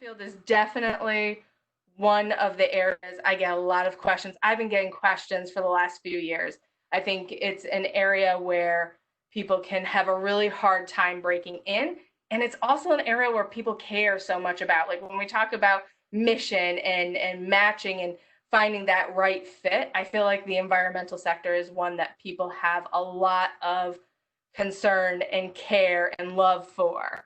field is definitely one of the areas I get a lot of questions. I've been getting questions for the last few years. I think it's an area where people can have a really hard time breaking in. And it's also an area where people care so much about. Like when we talk about mission and matching and finding that right fit, I feel like the environmental sector is one that people have a lot of concern and care and love for.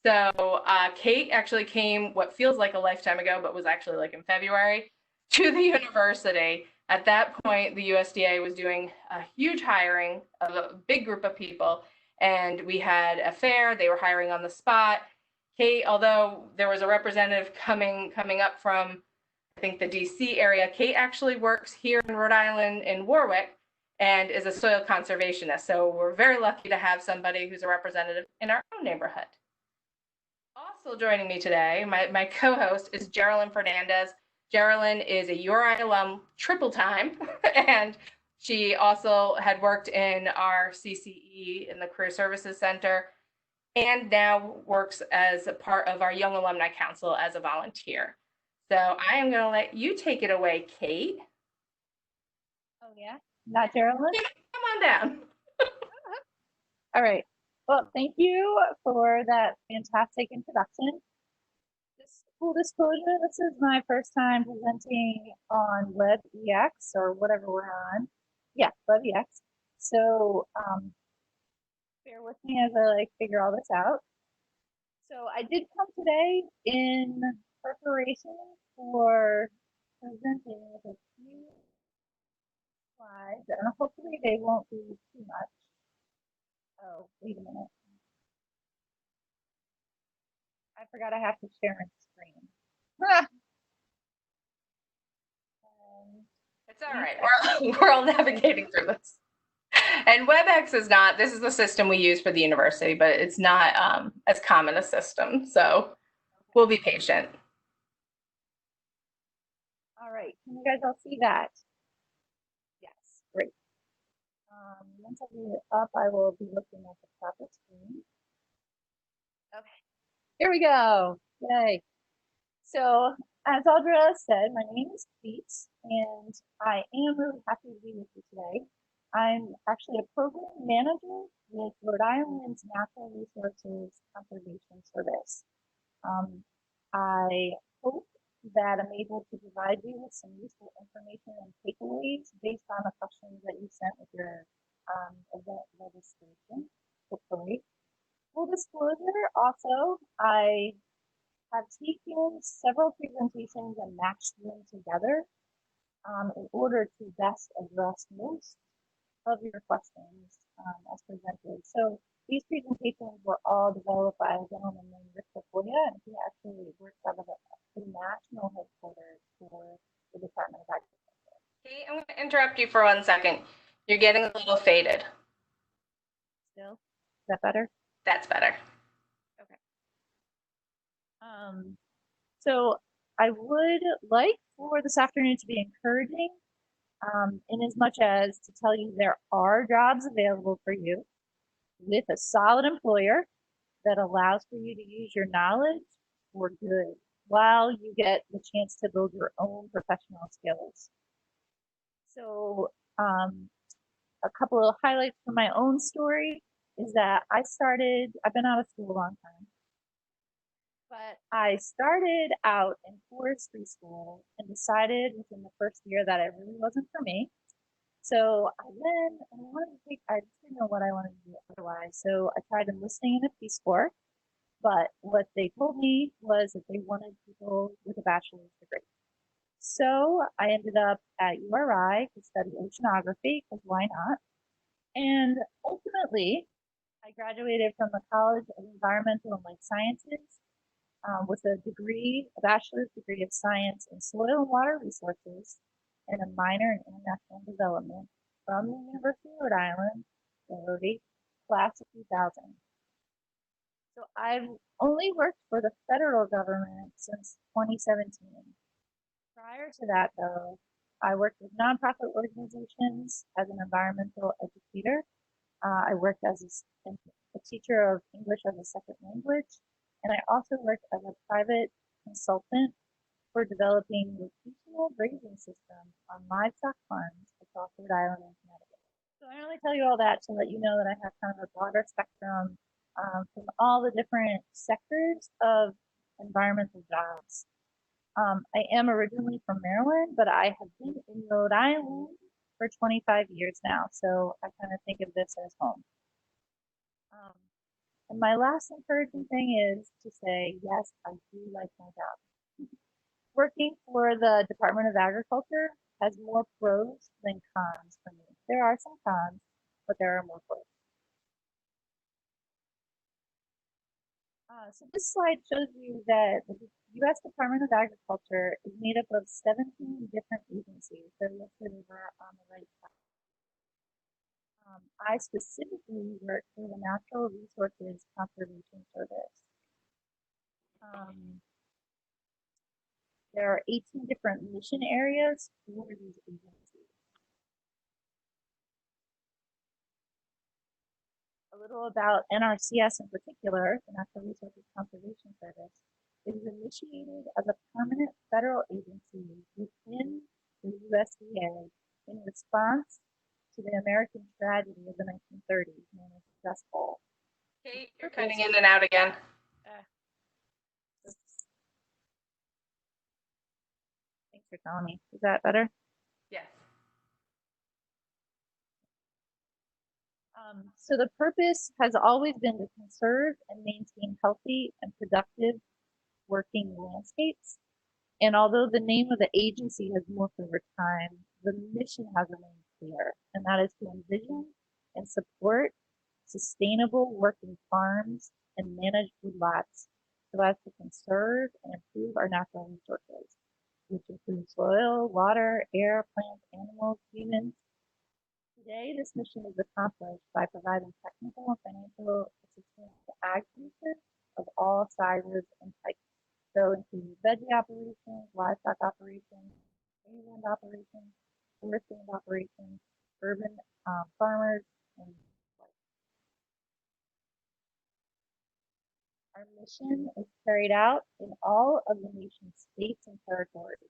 So Kate actually came what feels like a lifetime ago, but was actually like in February to the university. At that point, the USDA was doing a huge hiring of a big group of people, and we had a fair. They were hiring on the spot. Kate, although there was a representative coming up from, I think, the DC area, Kate actually works here in Rhode Island in Warwick and is a soil conservationist. So we're very lucky to have somebody who's a representative in our own neighborhood. Also joining me today, my co-host is Geraldine Fernandez. Geraldine is a URI alum triple time, and she also had worked in our CCE in the Career Services Center, and now works as a part of our Young Alumni Council as a volunteer. So I am going to let you take it away, Kate. Oh yeah, not Geraldine? Come on down. All right. Well, thank you for that fantastic introduction. Just full disclosure, this is my first time presenting on WebEx or whatever we're on. Yeah, WebEx. So bear with me as I figure all this out. So I did come today in preparation for presenting with a few slides, and hopefully they won't be too much. Oh, wait a minute. I forgot I have to share my screen. It's all right. We're all navigating through this. And WebEx is not, this is the system we use for the university, but it's not as common a system. So we'll be patient. All right. Can you guys all see that? Yes. Great. Once I get it up, I will be looking at the top of the screen. Okay. Here we go. Yay. So as Audra said, my name is Kate, and I am really happy to be with you today. I'm actually a program manager with Rhode Island's Natural Resources Conservation Service. I hope that I'm able to provide you with some useful information and takeaways based on the questions that you sent with your event registration, hopefully. Full disclosure, also, I have taken several presentations and matched them together in order to best address most of your questions as presented. So these presentations were all developed by a gentleman named Rick Tafoya, and he actually works out of the national headquarters for the Department of Agriculture. Kate, I'm going to interrupt you for 1 second. You're getting a little faded. Still? Is that better? That's better. Okay. So I would like for this afternoon to be encouraging in as much as to tell you there are jobs available for you with a solid employer that allows for you to use your knowledge for good while you get the chance to build your own professional skills. So a couple of highlights from my own story is that I've been out of school a long time, but I started out in forestry school and decided within the first year that it really wasn't for me. So I just didn't know what I wanted to do otherwise. So I tried enlisting in the Peace Corps, but what they told me was that they wanted people with a bachelor's degree. So I ended up at URI to study oceanography, because why not? And ultimately, I graduated from the College of Environmental and Life Sciences with a bachelor's degree of science in soil and water resources and a minor in international development from the University of Rhode Island, the class of 2000. So I've only worked for the federal government since 2017. Prior to that, though, I worked with nonprofit organizations as an environmental educator. I worked as a teacher of English as a second language, and I also worked as a private consultant for developing rotational grazing systems on livestock farms across Rhode Island and Connecticut. So I only tell you all that to let you know that I have kind of a broader spectrum from all the different sectors of environmental jobs. I am originally from Maryland, but I have been in Rhode Island for 25 years now, so I kind of think of this as home. And my last encouraging thing is to say, yes, I do like my job. Working for the Department of Agriculture has more pros than cons for me. There are some cons, but there are more pros. So this slide shows you that the U.S. Department of Agriculture is made up of 17 different agencies. They're listed over on the right side. I specifically work for the Natural Resources Conservation Service. There are 18 different mission areas for these agencies. A little about NRCS in particular, the Natural Resources Conservation Service. It is initiated as a permanent federal agency within the USDA in response to the American tragedy of the 1930s, known as the Dust Bowl. Kate, you're cutting in and out again. Thanks for telling me. Is that better? Yes. So the purpose has always been to conserve and maintain healthy and productive working landscapes. And although the name of the agency has morphed over time, the mission has remained clear, and that is to envision and support sustainable working farms and manage woodlots so as to conserve and improve our natural resources, which include soil, water, air, plants, animals, humans. Today, this mission is accomplished by providing technical and financial assistance to ag producers of all sizes and types. So including veggie operations, livestock operations, rangeland operations, forestland operations, urban farmers, and our mission is carried out in all of the nation's states and territories.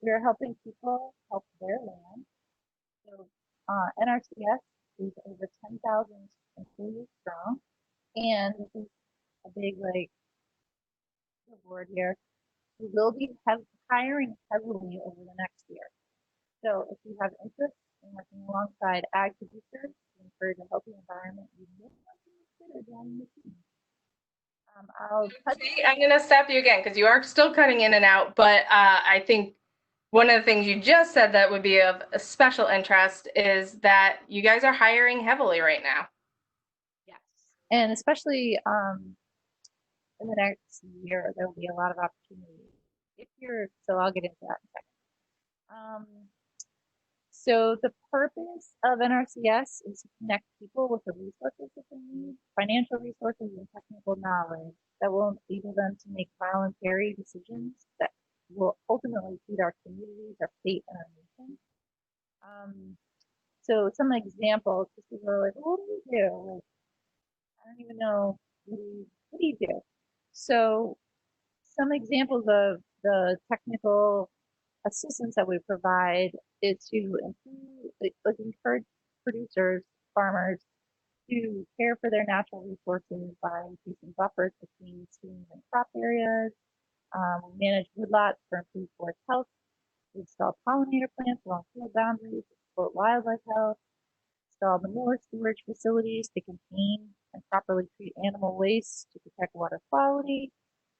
We are helping people help their land. So NRCS is over 10,000 employees strong, and this is a big word here. We will be hiring heavily over the next year. So if you have interest in working alongside ag producers to encourage a healthy environment, you may want to consider joining the team. I'm going to stop you again because you are still cutting in and out, but I think one of the things you just said that would be of a special interest is that you guys are hiring heavily right now. Yes. And especially in the next year, there will be a lot of opportunities. So I'll get into that in a second. So the purpose of NRCS is to connect people with the resources that they need, financial resources and technical knowledge that will enable them to make voluntary decisions that will ultimately feed our communities, our state, and our nation. So some examples, just to go like, what do you do? Like, I don't even know, what do you do? So some examples of the technical assistance that we provide is to encourage producers, farmers to care for their natural resources by increasing buffers between streams and crop areas. We manage woodlots for improved forest health. We install pollinator plants along field boundaries to support wildlife health. Install manure storage facilities to contain and properly treat animal waste to protect water quality.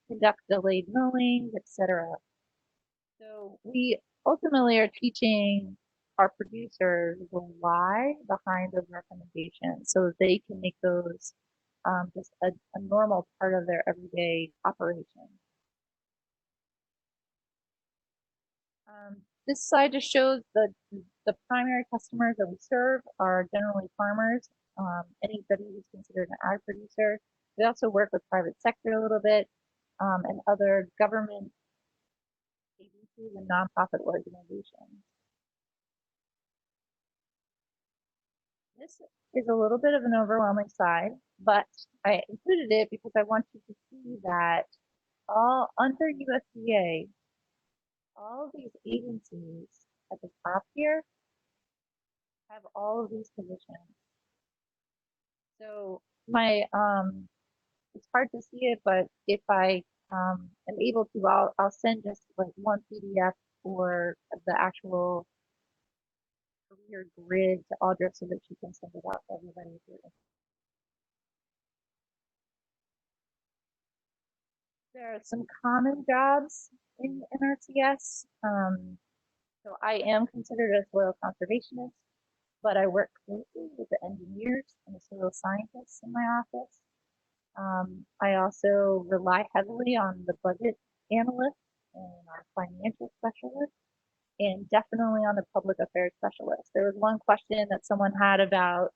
Conduct delayed mowing, etc. So we ultimately are teaching our producers the why behind those recommendations so that they can make those just a normal part of their everyday operation. This slide just shows the primary customers that we serve are generally farmers, anybody who's considered an ag producer. We also work with private sector a little bit and other government agencies and nonprofit organizations. This is a little bit of an overwhelming slide, but I included it because I want you to see that all under USDA, all of these agencies at the top here have all of these positions. So my it's hard to see it, but if I am able to, I'll send just like one PDF for the actual career grid to Audra so that she can send it out to everybody here. There are some common jobs in NRCS. So I am considered a soil conservationist, but I work closely with the engineers and the soil scientists in my office. I also rely heavily on the budget analyst and our financial specialist, and definitely on the public affairs specialist. There was one question that someone had about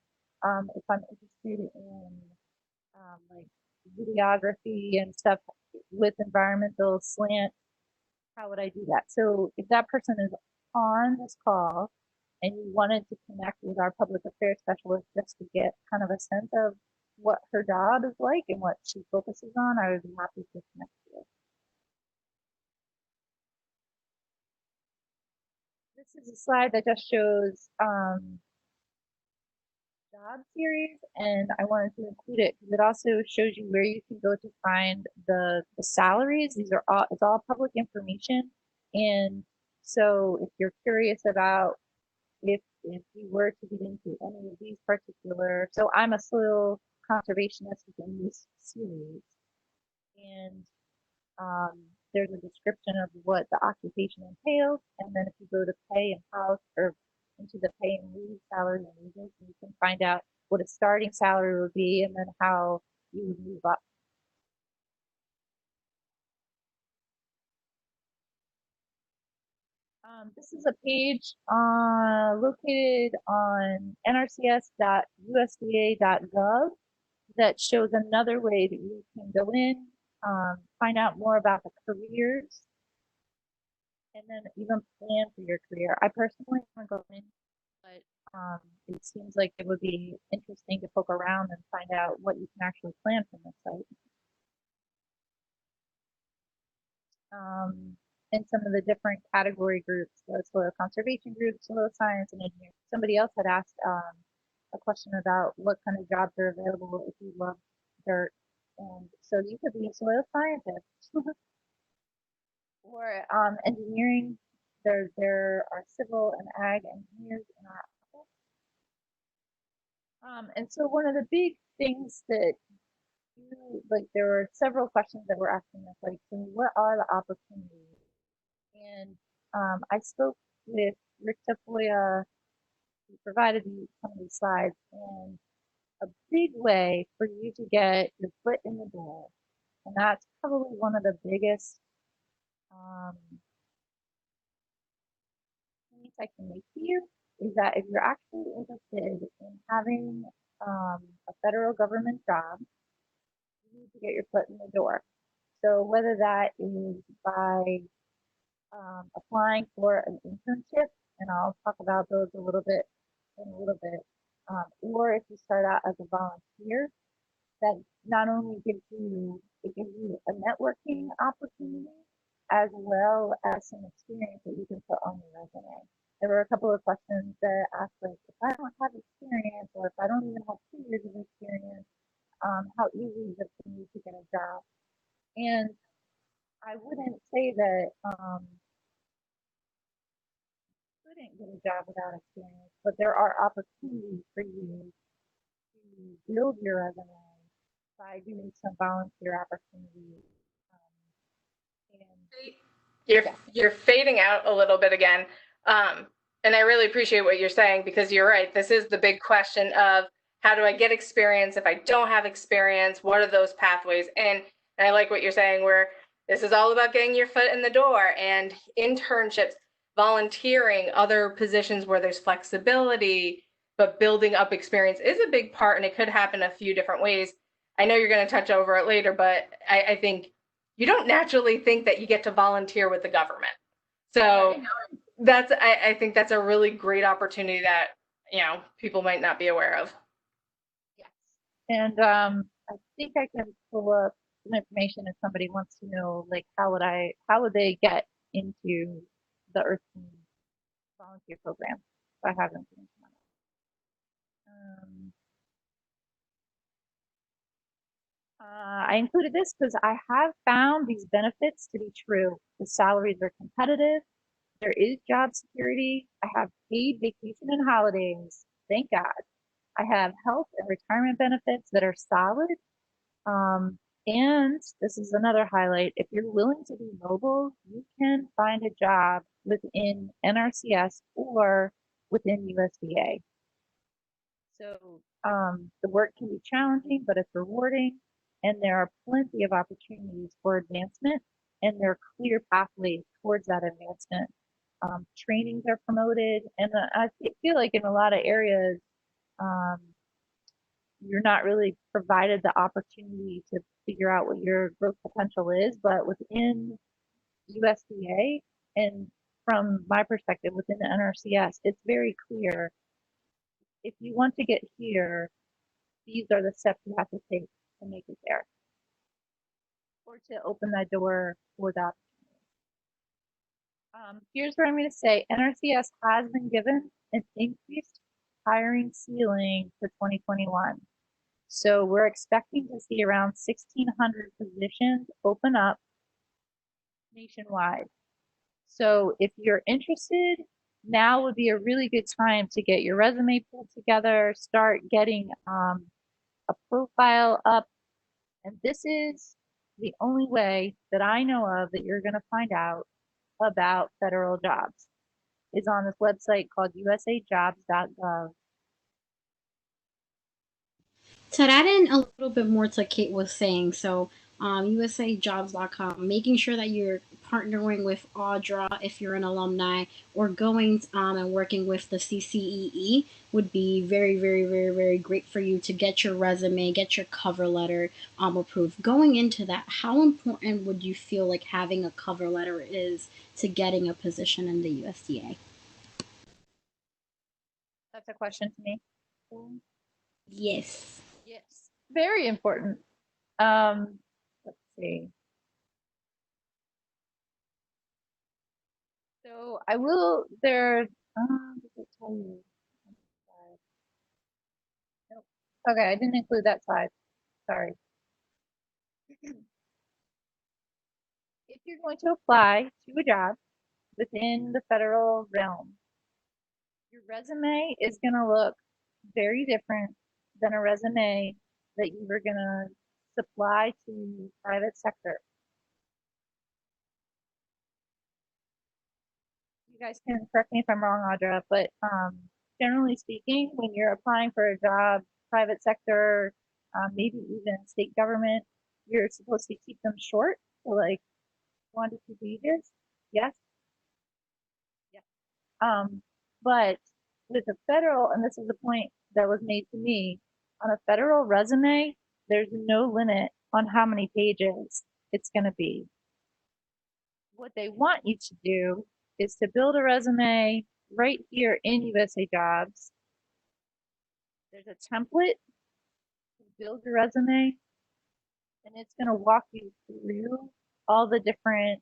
if I'm interested in like videography and stuff with environmental slant, how would I do that? So if that person is on this call and you wanted to connect with our public affairs specialist just to get kind of a sense of what her job is like and what she focuses on, I would be happy to connect with. This is a slide that just shows job series, and I wanted to include it because it also shows you where you can go to find the salaries. These are all, it's all public information. And so if you're curious about if you were to get into any of these particular, so I'm a soil conservationist within this series, and there's a description of what the occupation entails, and then if you go to pay and house or into the pay and leave salary and wages, you can find out what a starting salary would be and then how you would move up. This is a page located on nrcs.usda.gov that shows another way that you can go in, find out more about the careers, and then even plan for your career. I personally haven't gone in, but it seems like it would be interesting to poke around and find out what you can actually plan from the site. And some of the different category groups, the soil conservation group, soil science, and engineering. Somebody else had asked a question about what kind of jobs are available if you love dirt. And so you could be a soil scientist or engineering. There are civil and ag engineers in our office. And so one of the big things that like there were several questions that were asking us, like, so what are the opportunities? And I spoke with Rick Tafoya, who provided some of these slides, and a big way for you to get your foot in the door, and that's probably one of the biggest points I can make to you, is that if you're actually interested in having a federal government job, you need to get your foot in the door. So whether that is by applying for an internship, and I'll talk about those a little bit in a little bit, or if you start out as a volunteer, that not only gives you, it gives you a networking opportunity as well as some experience that you can put on your resume. There were a couple of questions that asked, like, if I don't have experience or if I don't even have 2 years of experience, how easy is it for me to get a job? And I wouldn't say that couldn't get a job without experience, but there are opportunities for you to build your resume by doing some volunteer opportunities. You're fading out a little bit again. And I really appreciate what you're saying, because you're right. This is the big question of how do I get experience if I don't have experience? What are those pathways? And I like what you're saying, where this is all about getting your foot in the door, and internships, volunteering, other positions where there's flexibility, but building up experience is a big part, and it could happen a few different ways. I know you're going to touch over it later, but I think you don't naturally think that you get to volunteer with the government. So that's, I think that's a really great opportunity that, people might not be aware of. Yes. And I think I can pull up some information if somebody wants to know, like, how would they get into the Earth Team volunteer program if I have information on it. I included this because I have found these benefits to be true. The salaries are competitive. There is job security. I have paid vacation and holidays. Thank God. I have health and retirement benefits that are solid. And this is another highlight. If you're willing to be mobile, you can find a job within NRCS or within USDA. So the work can be challenging, but it's rewarding, and there are plenty of opportunities for advancement, and there are clear pathways towards that advancement. Trainings are promoted, and I feel like in a lot of areas, um, you're not really provided the opportunity to figure out what your growth potential is, but within USDA and from my perspective within the NRCS, it's very clear. If you want to get here, these are the steps you have to take to make it there or to open that door for that. Here's what I'm going to say. NRCS has been given an increased hiring ceiling for 2021. So we're expecting to see around 1,600 positions open up nationwide. So if you're interested, now would be a really good time to get your resume pulled together, start getting a profile up. And this is the only way that I know of that you're going to find out about federal jobs is on this website called usajobs.gov. To add in a little bit more to Kate was saying, so USAJobs.com, making sure that you're partnering with Audra if you're an alumni, or going and working with the CCEE would be very, very, very, very great for you to get your resume, get your cover letter approved. Going into that, how important would you feel like having a cover letter is to getting a position in the USDA? That's a question to me. Yes. Yes. Very important. Let's see. So I will there. Does it tell you? Nope. Okay, I didn't include that slide. Sorry. If you're going to apply to a job within the federal realm, your resume is going to look very different than a resume that you were going to supply to private sector. You guys can correct me if I'm wrong, Audra, but generally speaking, when you're applying for a job, private sector, maybe even state government, you're supposed to keep them short, so like 1 to 2 pages. Yes. Yes. But with a federal, and this is the point that was made to me, on a federal resume, there's no limit on how many pages it's going to be. What they want you to do is to build a resume right here in USA Jobs. There's a template to build your resume, and it's going to walk you through all the different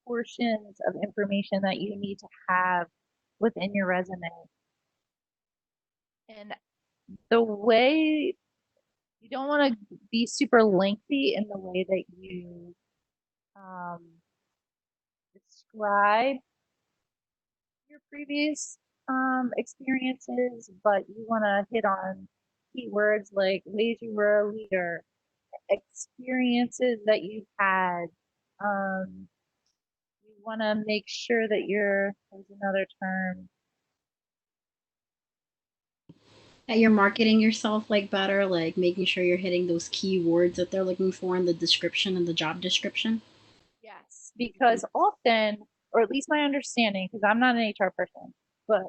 portions of information that you need to have within your resume. And the way you don't want to be super lengthy in the way that you describe your previous experiences, but you want to hit on keywords like ways you were a leader, experiences that you've had. You want to make sure that there's another term, That you're marketing yourself like better, like making sure you're hitting those keywords that they're looking for in the description and the job description. yes, because often, or at least my understanding, because I'm not an HR person, but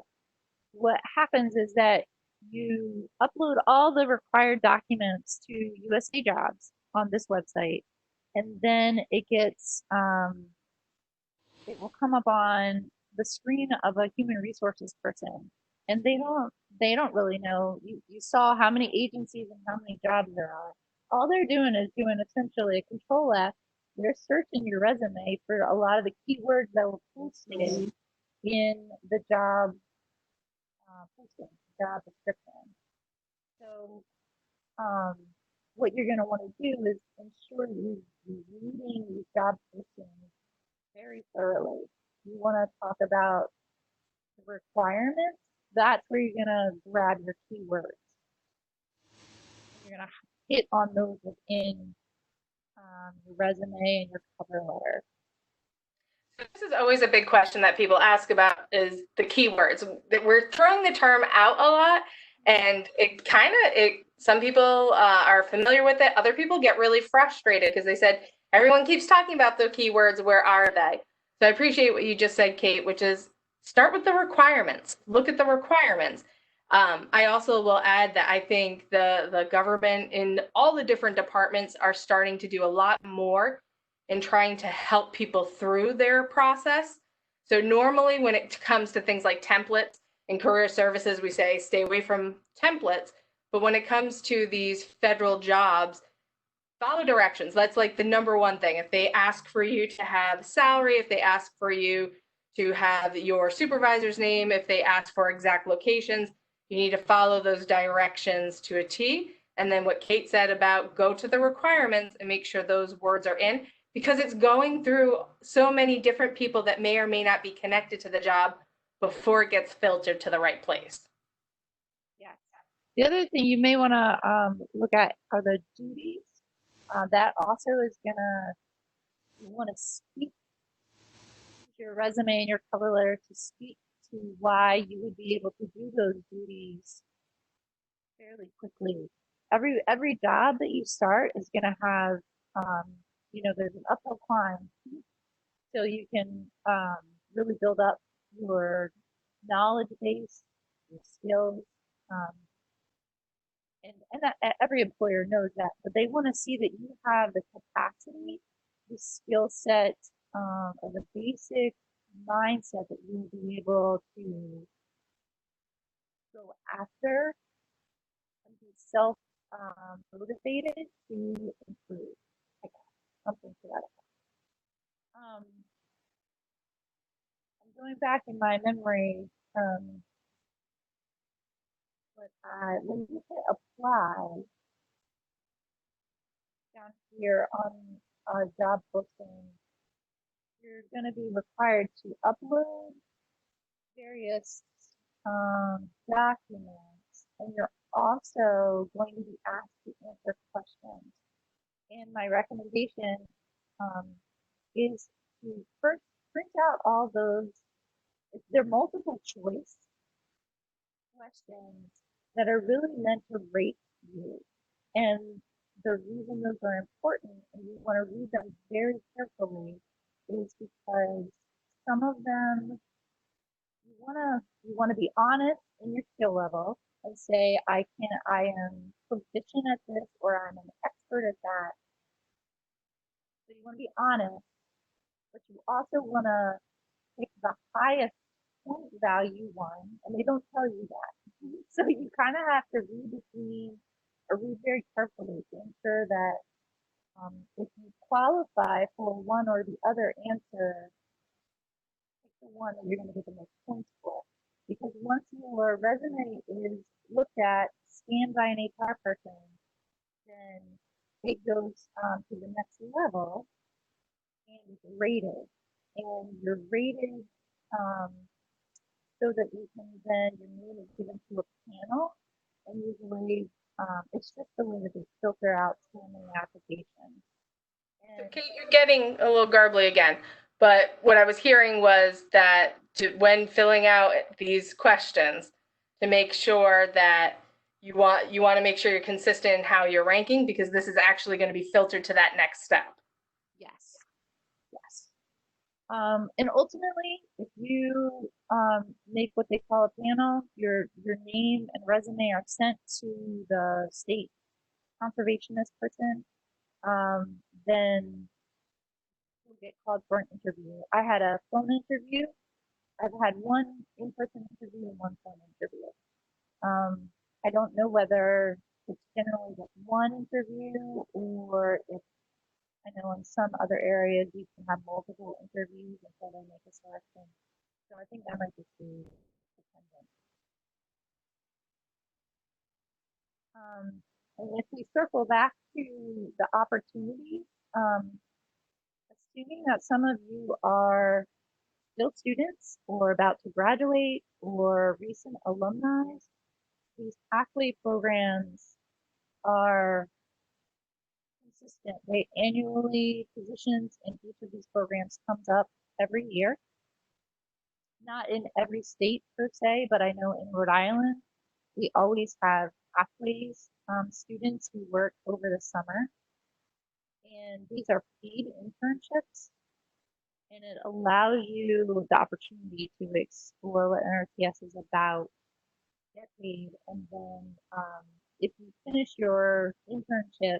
what happens is that you upload all the required documents to USA Jobs on this website, and then it will come up on the screen of a human resources person, and they don't really know. You saw how many agencies and how many jobs there are. all they're doing is doing essentially a control F. They're searching your resume for a lot of the keywords that were posted in the job posting, job description. So what you're going to want to do is ensure you're reading these job postings very thoroughly. You want to talk about the requirements. That's where you're going to grab your keywords. You're going to hit on those within your resume and your cover letter. This is always a big question that people ask about is the keywords. We're throwing the term out a lot, and some people are familiar with it. Other people get really frustrated because they said, everyone keeps talking about the keywords. Where are they? So I appreciate what you just said, Kate, which is start with the requirements. Look at the requirements. I also will add that I think the government in all the different departments are starting to do a lot more in trying to help people through their process. So normally when it comes to things like templates in career services, we say stay away from templates. But when it comes to these federal jobs, follow directions. That's like the number one thing. If they ask for you to have salary, if they ask for you to have your supervisor's name, if they ask for exact locations, you need to follow those directions to a T. And then what Kate said about go to the requirements and make sure those words are in, because it's going through so many different people that may or may not be connected to the job before it gets filtered to the right place. Yes. The other thing you may want to look at are the duties. That also is going to, you want to speak your resume and your cover letter to speak to why you would be able to do those duties fairly quickly. Every job that you start is going to have, there's an uphill climb. So you can really build up your knowledge base, your skills, and every employer knows that, but they want to see that you have the capacity, the skill set, or the basic mindset that you will be able to go after and be self motivated to improve. Something to that effect. I'm going back in my memory. When you hit apply down here on a job posting, you're going to be required to upload various documents, and you're also going to be asked to answer questions. And my recommendation is to first print out all those. They're multiple choice questions that are really meant to rate you. And the reason those are important and you want to read them very carefully is because some of them you want to be honest in your skill level and say I am proficient at this or I'm an expert at that. So you want to be honest, but you also want to pick the highest point value one, and they don't tell you that. So you kind of have to read very carefully to ensure that if you qualify for one or the other answer, pick the one that you're going to get the most points for. Because once your resume is looked at, scanned by an HR person, then it goes to the next level and it's rated. And you're rated so that you can then, your name is given to a panel, and usually it's just the way that they filter out scamming applications. So Kate, you're getting a little garbly again, but what I was hearing was that when filling out these questions, to make sure that you want to make sure you're consistent in how you're ranking, because this is actually going to be filtered to that next step. Yes. And ultimately, if you make what they call a panel, your name and resume are sent to the state conservationist person, then you'll get called for an interview. I had a phone interview. I've had one in-person interview and one phone interview. I don't know whether it's generally just one interview, or if I know in some other areas you can have multiple interviews until they make a selection. So I think that might just be dependent. And if we circle back to the opportunities, assuming that some of you are still students or about to graduate or recent alumni, these pathway programs are consistent. They annually, positions in each of these programs comes up every year. Not in every state per se, but I know in Rhode Island, we always have pathways students who work over the summer. And these are paid internships. And it allows you the opportunity to explore what NRCS is about, get paid, and then if you finish your internship,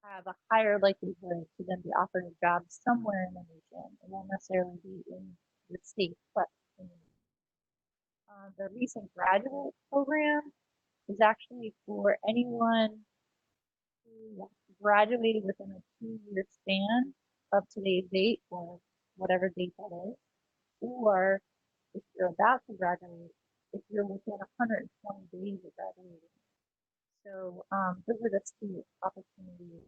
have a higher likelihood to then be offered a job somewhere in the nation. It won't necessarily be in the state, but in the the recent graduate program is actually for anyone who graduated within a 2-year span of today's date or whatever date that is, or if you're about to graduate, if you're within 120 days of graduating. So those are the two opportunities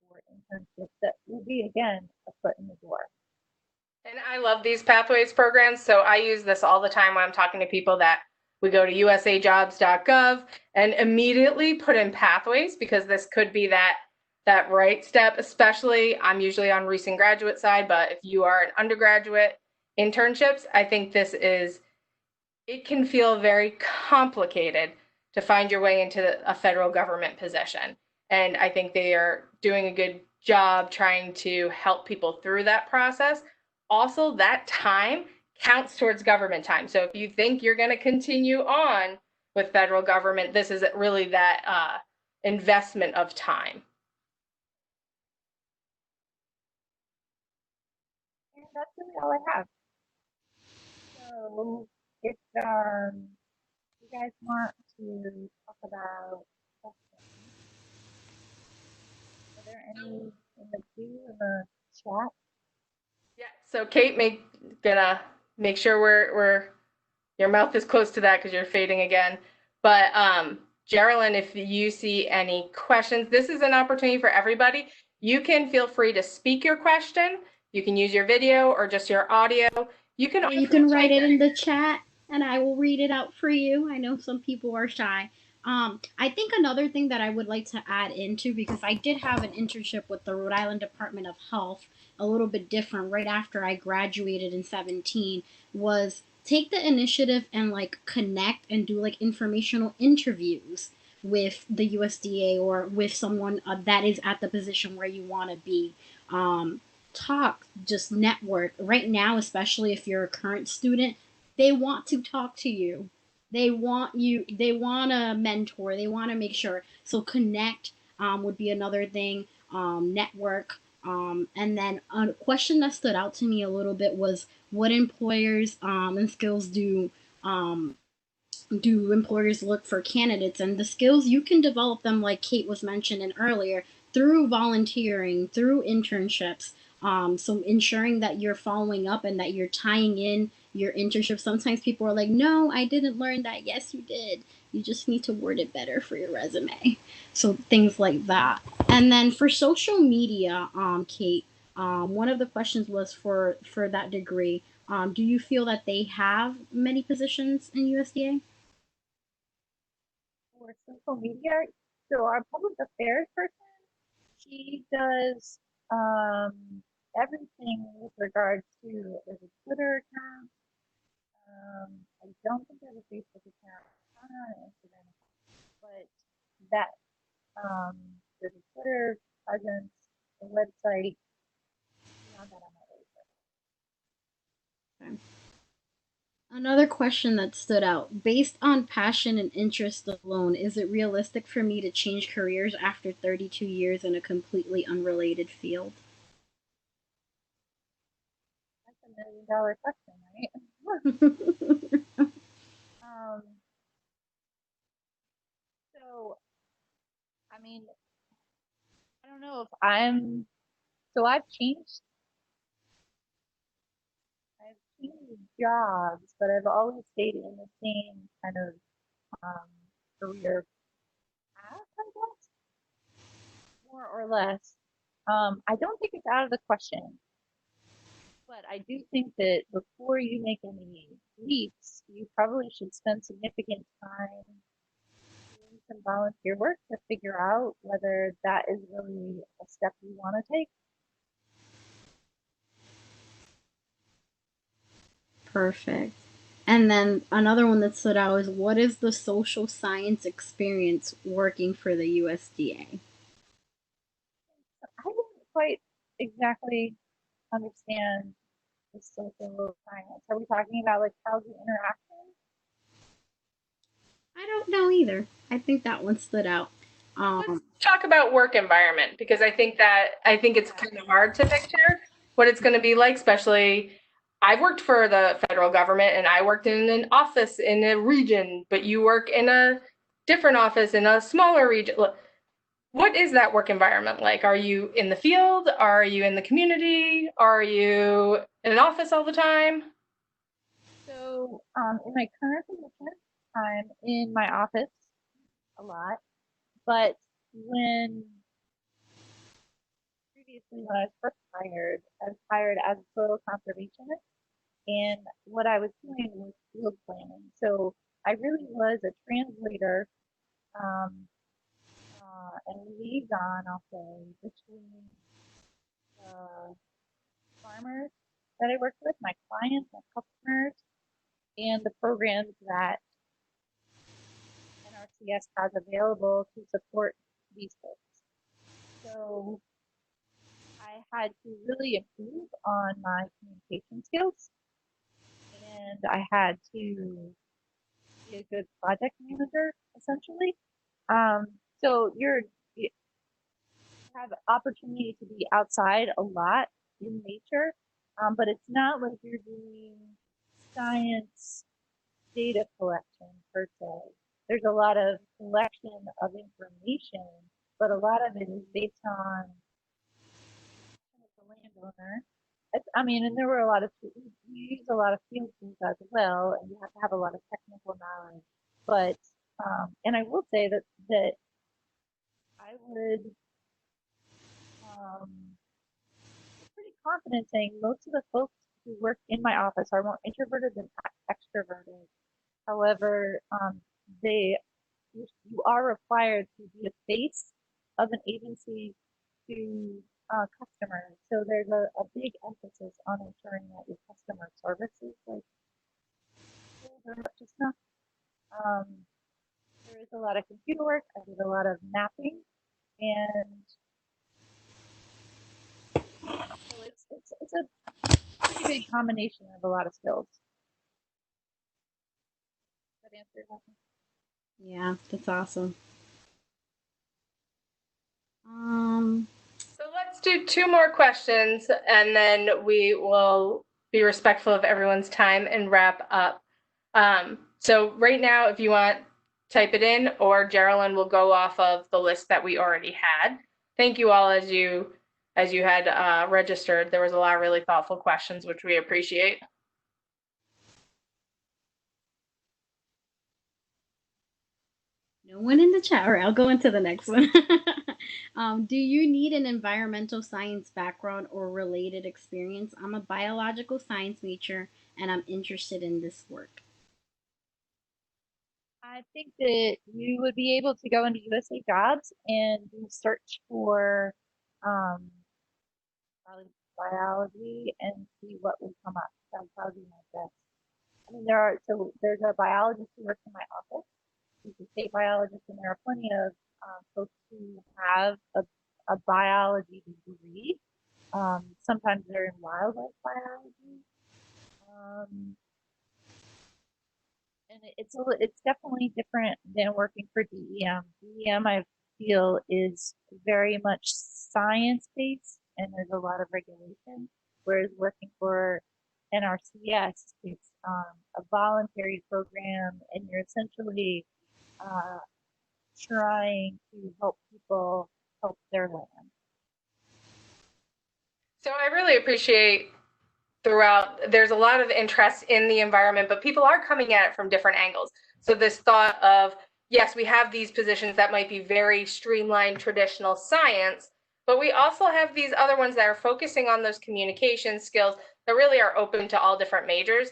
for internships that will be, again, a foot in the door. And I love these pathways programs. So I use this all the time when I'm talking to people that we go to usajobs.gov and immediately put in pathways, because this could be that right step. Especially, I'm usually on recent graduate side, but if you are an undergraduate, internships, I think it can feel very complicated to find your way into a federal government position. And I think they are doing a good job trying to help people through that process. Also, that time counts towards government time. So if you think you're going to continue on with federal government, this is really that investment of time. And that's really all I have. So if you guys want to talk about questions, are there any in the queue in the chat? Yeah. So Kate, gonna make sure we're your mouth is close to that because you're fading again. But Geraldine, if you see any questions, this is an opportunity for everybody. You can feel free to speak your question. You can use your video or just your audio. You can write it in the chat and I will read it out for you. I know some people are shy. I think another thing that I would like to add into, because I did have an internship with the Rhode Island Department of Health, a little bit different right after I graduated in 17, was take the initiative and like connect and do like informational interviews with the USDA or with someone that is at the position where you want to be. Talk, just network. Right now, especially if you're a current student, they want to talk to you. They want a mentor. They want to make sure. So connect would be another thing. Network. And then a question that stood out to me a little bit was what employers and skills do employers look for candidates, and the skills you can develop them, like Kate was mentioning earlier, through volunteering, through internships. So ensuring that you're following up and that you're tying in your internship. Sometimes people are like, no, I didn't learn that. Yes, you did. You just need to word it better for your resume. So things like that. And then for social media, Kate, one of the questions was for that degree. Do you feel that they have many positions in USDA? For social media, so our public affairs person, she does everything with regards to there's a Twitter account. I don't think there's a Facebook account, not on Instagram, but that there's a Twitter presence, a website. Beyond that, I'm not really sure. Okay. Another question that stood out: based on passion and interest alone, is it realistic for me to change careers after 32 years in a completely unrelated field? That's $1 million question, right? um, So, I mean, I don't know if I'm, so I've changed jobs, but I've always stayed in the same kind of um, career path, I guess, more or less. I don't think it's out of the question, but I do think that before you make any leaps, you probably should spend significant time doing some volunteer work to figure out whether that is really a step you want to take. Perfect. And then another one that stood out is what is the social science experience working for the USDA? I didn't quite exactly understand the social science. Are we talking about like how's the interaction? I don't know either. I think that one stood out. Let's talk about work environment because I think it's kind of hard to picture what it's going to be like, especially I've worked for the federal government and I worked in an office in a region, but you work in a different office in a smaller region. What is that work environment like? Are you in the field? Are you in the community? Are you in an office all the time? So, in my current position, I'm in my office a lot, but when previously when I was first hired, I was hired as a soil conservationist, and what I was doing was field planning. So I really was a translator um, and liaison, I'll say, between the farmers that I worked with, my clients, my customers, and the programs that NRCS has available to support these folks. So I had to really improve on my communication skills, and I had to be a good project manager, essentially. Um, so you have opportunity to be outside a lot in nature, but it's not like you're doing science data collection per se. There's a lot of collection of information, but a lot of it is based on the landowner. I mean, and there were a lot of you use a lot of field tools as well, and you have to have a lot of technical knowledge. But and I will say that I would pretty confident saying most of the folks who work in my office are more introverted than extroverted. However, they you are required to be a face of an agency to customers. So there's a big emphasis on ensuring that your customer service is like just enough. Um, there is a lot of computer work. I did a lot of mapping, and so it's a pretty big combination of a lot of skills. Does that answer your question? Yeah, that's awesome. Um, So let's do two more questions and then we will be respectful of everyone's time and wrap up. So right now, if you want, type it in or Geraldine will go off of the list that we already had. Thank you all as you had registered. There was a lot of really thoughtful questions, which we appreciate. no one in the chat. All right, I'll go into the next one. Do you need an environmental science background or related experience? I'm a biological science major and I'm interested in this work. I think that you would be able to go into USA Jobs and search for um, biology and see what would come up. That would probably be my best. I mean, there's a biologist who works in my office. He's a state biologist, and there are plenty of folks who have a biology degree. Sometimes they're in wildlife biology. And it's definitely different than working for DEM. DEM, I feel, is very much science based, and there's a lot of regulation. Whereas working for NRCS, it's a voluntary program, and you're essentially trying to help people help their land. So I really appreciate throughout, there's a lot of interest in the environment, but people are coming at it from different angles. So this thought of, yes, we have these positions that might be very streamlined traditional science, but we also have these other ones that are focusing on those communication skills that really are open to all different majors.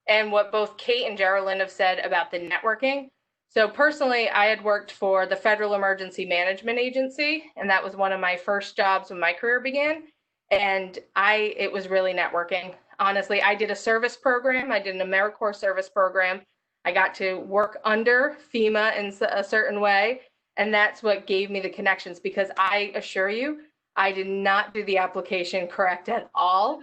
And what both Kate and Geraldine have said about the networking. So personally, I had worked for the Federal Emergency Management Agency, and that was one of my first jobs when my career began. And it was really networking. Honestly, I did a service program. I did an AmeriCorps service program. I got to work under FEMA in a certain way. And that's what gave me the connections, because I assure you, I did not do the application correct at all.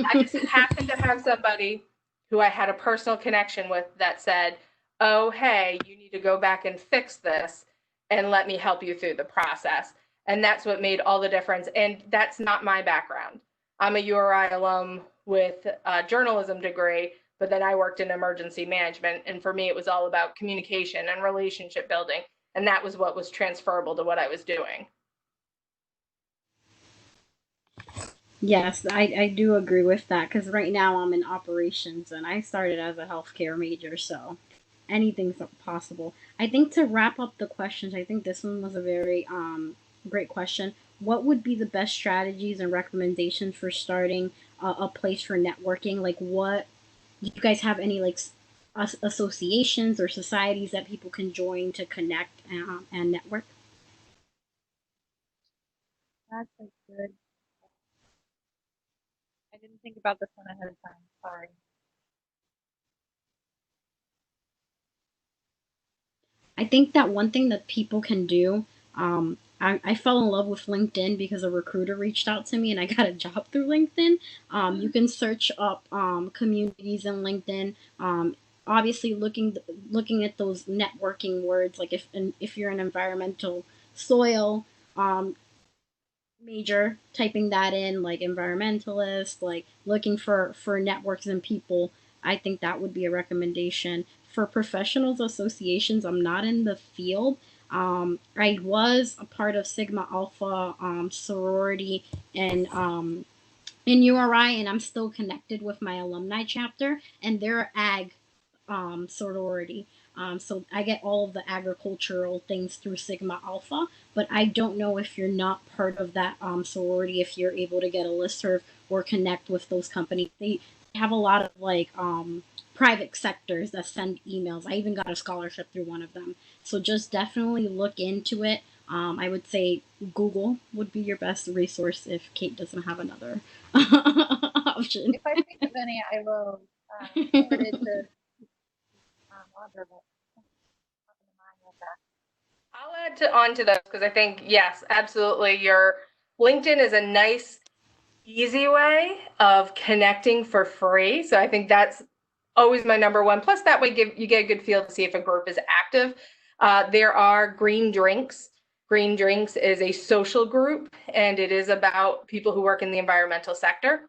I just happened to have somebody who I had a personal connection with that said, oh, hey, you need to go back and fix this and let me help you through the process. And that's what made all the difference. And that's not my background. I'm a URI alum with a journalism degree, but then I worked in emergency management. And for me, it was all about communication and relationship building. And that was what was transferable to what I was doing. Yes, I do agree with that because right now I'm in operations and I started as a healthcare major, so anything's possible. I think to wrap up the questions, I think this one was a very great question. What would be the best strategies and recommendations for starting a place for networking? Like, what do you guys have any like associations or societies that people can join to connect and network? That's a good. I didn't think about this one ahead of time. Sorry. I think that one thing that people can do, I fell in love with LinkedIn because a recruiter reached out to me and I got a job through LinkedIn. You can search up communities in LinkedIn. Obviously, looking at those networking words, like if you're an environmental soil major, typing that in, like environmentalist, like looking for networks and people. I think that would be a recommendation for professionals associations. I'm not in the field. I was a part of Sigma Alpha sorority and in URI, and I'm still connected with my alumni chapter, and they're ag sorority. So I get all of the agricultural things through Sigma Alpha, but I don't know if you're not part of that sorority, if you're able to get a listserv or connect with those companies. They have a lot of like private sectors that send emails. I even got a scholarship through one of them. So just definitely look into it. I would say Google would be your best resource if Kate doesn't have another option. If I think of any, I will forward it to Audra. I'll add on to those because I think, yes, absolutely. Your LinkedIn is a nice, easy way of connecting for free. So I think that's always my number one. Plus, that way you get a good feel to see if a group is active. There are Green Drinks. Green Drinks is a social group, and it is about people who work in the environmental sector.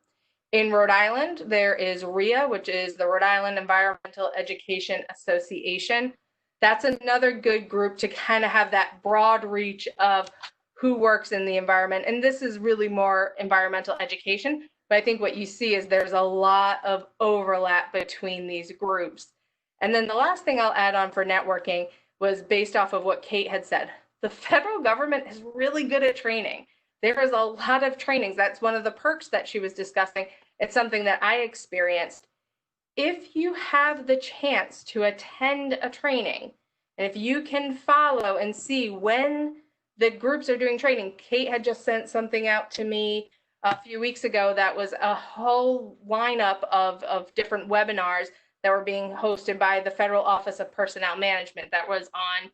In Rhode Island, there is RIA, which is the Rhode Island Environmental Education Association. That's another good group to kind of have that broad reach of who works in the environment. And this is really more environmental education. But I think what you see is there's a lot of overlap between these groups. And then the last thing I'll add on for networking was based off of what Kate had said. The federal government is really good at training. There is a lot of trainings. That's one of the perks that she was discussing. It's something that I experienced. If you have the chance to attend a training, and if you can follow and see when the groups are doing training, Kate had just sent something out to me a few weeks ago that was a whole lineup of different webinars that were being hosted by the Federal Office of Personnel Management. That was on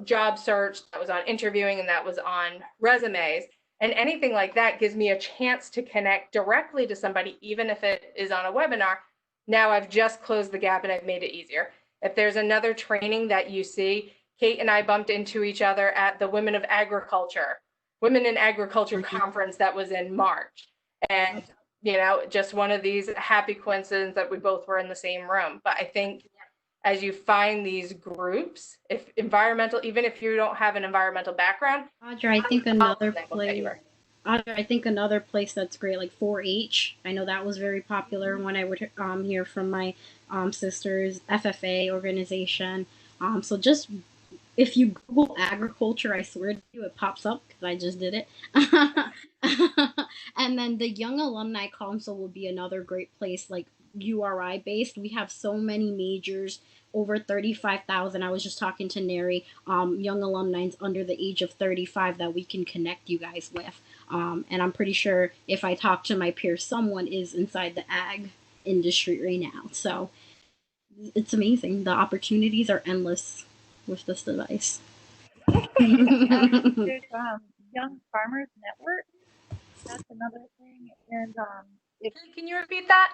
job search, that was on interviewing, and that was on resumes. And anything like that gives me a chance to connect directly to somebody, even if it is on a webinar. Now I've just closed the gap and I've made it easier. If there's another training that you see, Kate and I bumped into each other at the Women in Agriculture conference that was in March. And, you know, just one of these happy coincidences that we both were in the same room. But I think as you find these groups, if environmental, even if you don't have an environmental background, Audra, I think another place. Audra, I think another place that's great, like 4-H. I know that was very popular when I would hear from my sisters. FFA organization. So just if you Google agriculture, I swear to you, it pops up because I just did it. And then the Young Alumni Council will be another great place, like URI based. We have so many majors, over 35,000. I was just talking to Neri, young alumni under the age of 35 that we can connect you guys with. And I'm pretty sure if I talk to my peers, someone is inside the ag industry right now. So it's amazing. The opportunities are endless with this device. There's Young Farmers Network. That's another thing. And can you repeat that?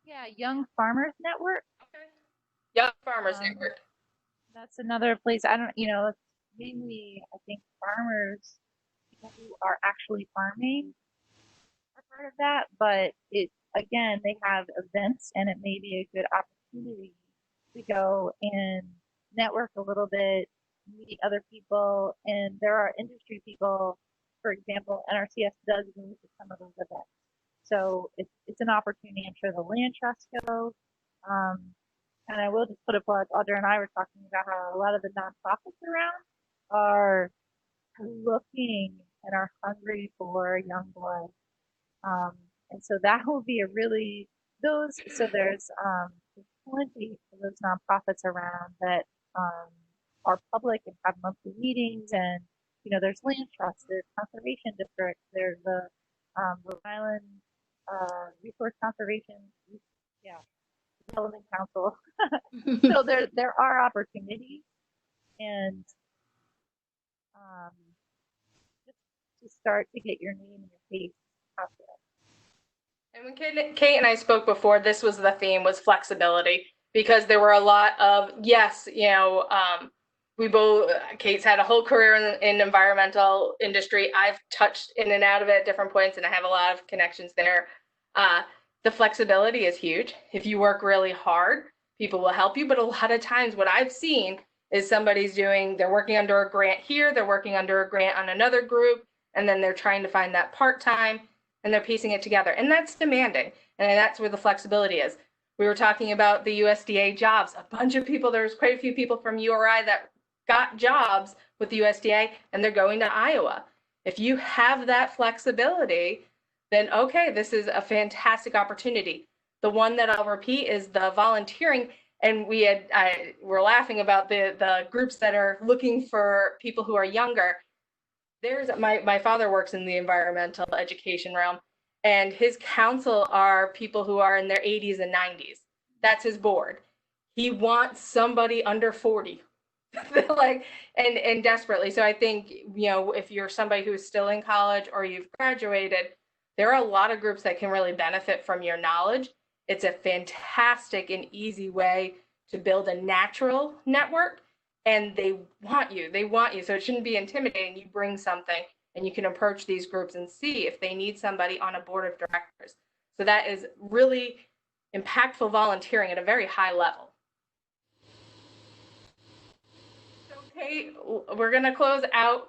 Yeah, Young Farmers Network. Okay. Young Farmers Network. That's another place. I don't, it's mainly, I think, farmers, people who are actually farming are part of that. But again, they have events, and it may be a good opportunity to go and network a little bit, meet other people. And there are industry people, for example, NRCS does move to some of those events. So it's an opportunity. I'm sure the land trust goes. And I will just put a plug. Audra and I were talking about how a lot of the nonprofits around are looking and are hungry for young blood. And so that will be so there's plenty of those nonprofits around that are public and have monthly meetings. And, there's land trusts, there's conservation districts, there's the Rhode Island Resource Conservation, Development Council. So there are opportunities, and just to start to get your name and your face out there. And when Kate and I spoke before, this was the theme, was flexibility, because there were a lot of, yes, we both, Kate's had a whole career in environmental industry. I've touched in and out of it at different points, and I have a lot of connections there. The flexibility is huge. If you work really hard, people will help you. But a lot of times what I've seen is they're working under a grant here, they're working under a grant on another group, and then they're trying to find that part-time, and they're piecing it together. And that's demanding. And that's where the flexibility is. We were talking about the USDA jobs. A bunch of people, there's quite a few people from URI that got jobs with the USDA, and they're going to Iowa. If you have that flexibility, then okay, this is a fantastic opportunity. The one that I'll repeat is the volunteering. And we're laughing about the groups that are looking for people who are younger. There's my father works in the environmental education realm, and his council are people who are in their 80s and 90s. That's his board. He wants somebody under 40. Like, and desperately. So I think, if you're somebody who's still in college or you've graduated, there are a lot of groups that can really benefit from your knowledge. It's a fantastic and easy way to build a natural network, and they want you. So it shouldn't be intimidating. You bring something, and you can approach these groups and see if they need somebody on a board of directors. So that is really impactful volunteering at a very high level. Okay, we're going to close out.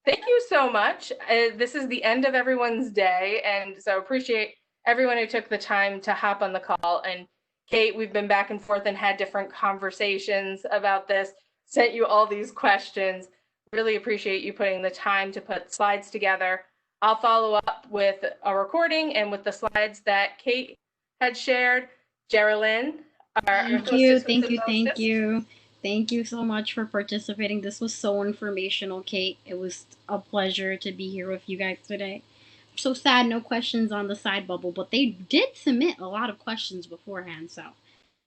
Thank you so much. This is the end of everyone's day, and so appreciate everyone who took the time to hop on the call. And Kate, we've been back and forth and had different conversations about this, sent you all these questions. Really appreciate you putting the time to put slides together. I'll follow up with a recording and with the slides that Kate had shared. Geraldine, thank you. Thank you so much for participating. This was so informational, Kate. It was a pleasure to be here with you guys today. I'm so sad no questions on the side bubble, but they did submit a lot of questions beforehand, so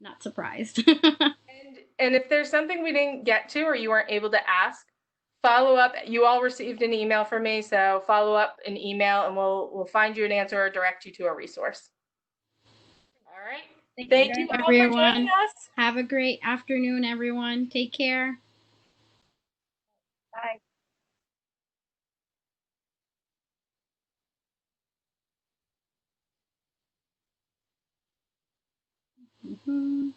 not surprised. and if there's something we didn't get to or you weren't able to ask, follow up. You all received an email from me, so follow up an email, and we'll find you an answer or direct you to a resource. All right. Thank you all everyone. For joining us. Have a great afternoon, everyone. Take care. Bye. Mm-hmm.